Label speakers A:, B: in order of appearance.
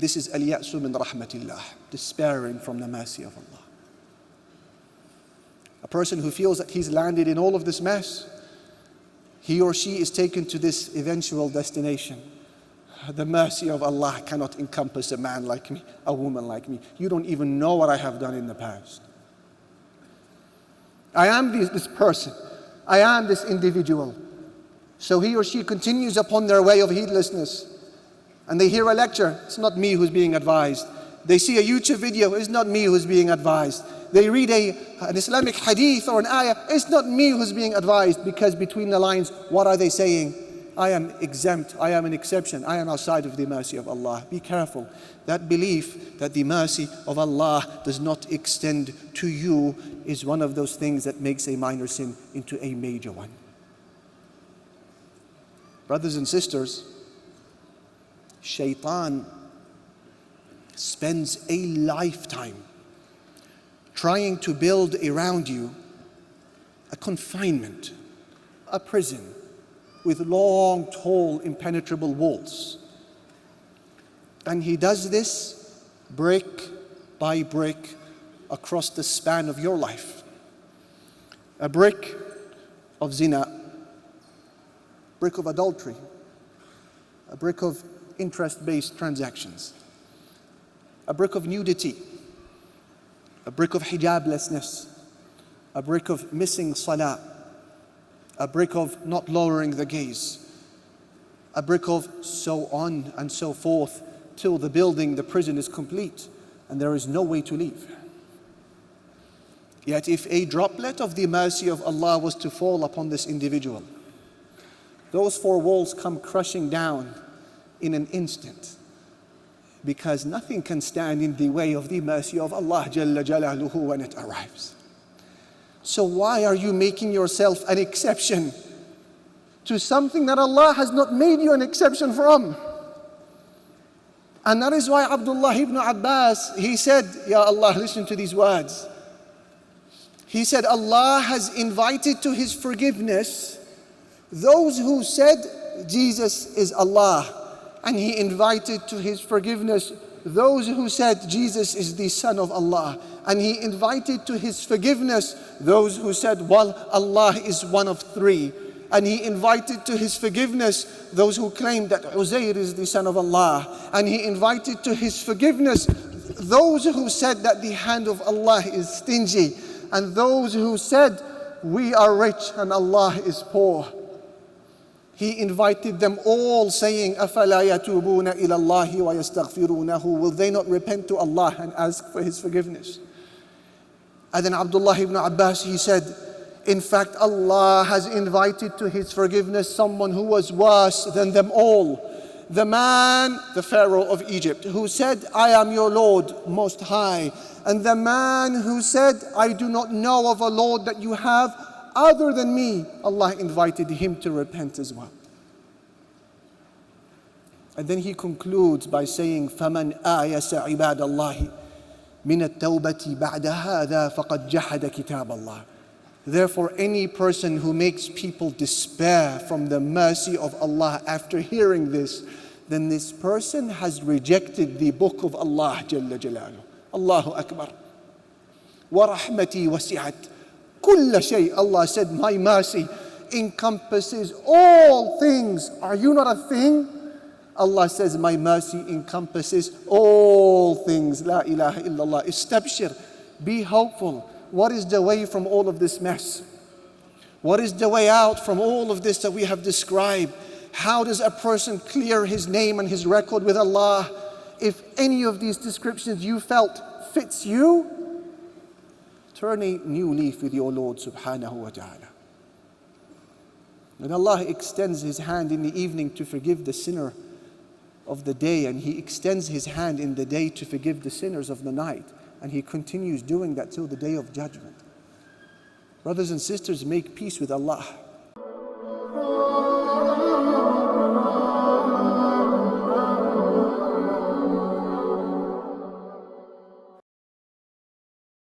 A: This is al-ya'su min rahmatillah, despairing from the mercy of Allah. A person who feels that he's landed in all of this mess, he or she is taken to this eventual destination. The mercy of Allah cannot encompass a man like me, a woman like me. You don't even know what I have done in the past. I am this person. I am this individual. So he or she continues upon their way of heedlessness. And they hear a lecture. It's not me who's being advised. They see a YouTube video. It's not me who's being advised. They read an Islamic hadith or an ayah. It's not me who's being advised, because between the lines, what are they saying? I am exempt. I am an exception. I am outside of the mercy of Allah. Be careful. That belief that the mercy of Allah does not extend to you is one of those things that makes a minor sin into a major one. Brothers and sisters, Shaitan spends a lifetime trying to build around you a confinement, a prison with long, tall, impenetrable walls. And he does this brick by brick across the span of your life. A brick of zina, brick of adultery, a brick of interest-based transactions, a brick of nudity, a brick of hijablessness, a brick of missing salah, a brick of not lowering the gaze, a brick of so on and so forth till the building, the prison is complete and there is no way to leave. Yet if a droplet of the mercy of Allah was to fall upon this individual, those four walls come crushing down in an instant, because nothing can stand in the way of the mercy of Allah Jalla Jalaluhu when it arrives. So why are you making yourself an exception to something that Allah has not made you an exception from? And that is why Abdullah ibn Abbas, he said, Ya Allah, listen to these words. He said, Allah has invited to His forgiveness those who said Jesus is Allah. And He invited to His forgiveness those who said Jesus is the Son of Allah. And He invited to His forgiveness those who said, well, Allah is one of three. And He invited to His forgiveness those who claimed that Uzair is the Son of Allah. And He invited to His forgiveness those who said that the hand of Allah is stingy. And those who said, we are rich and Allah is poor. He invited them all, saying, أَفَلَا يَتُوبُونَ إِلَى اللَّهِ وَيَسْتَغْفِرُونَهُ. Will they not repent to Allah and ask for His forgiveness? And then Abdullah ibn Abbas, he said, in fact, Allah has invited to His forgiveness someone who was worse than them all. The man, the Pharaoh of Egypt, who said, I am your Lord most high. And the man who said, I do not know of a Lord that you have other than me. Allah invited him to repent as well. And then he concludes by saying, فَمَنْ آيَسَ عِبَادَ اللَّهِ مِنَ التَّوْبَةِ بَعْدَ هَذَا فَقَدْ جَحَدَ كِتَابَ اللَّهِ. Therefore, any person who makes people despair from the mercy of Allah after hearing this, then this person has rejected the book of Allah Jalla Jalaluhu. Allahu Akbar. وَرَحْمَتِي وَسِعَتْ كُلَّ شَيْءٍ. Allah said, my mercy encompasses all things. Are you not a thing? Allah says, my mercy encompasses all things. La ilaha illallah. Istabshir. Be hopeful. What is the way from all of this mess? What is the way out from all of this that we have described? How does a person clear his name and his record with Allah? If any of these descriptions you felt fits you, turn a new leaf with your Lord subhanahu wa ta'ala. And Allah extends His hand in the evening to forgive the sinner of the day, and He extends His hand in the day to forgive the sinners of the night. And He continues doing that till the day of judgment. Brothers and sisters, make peace with Allah.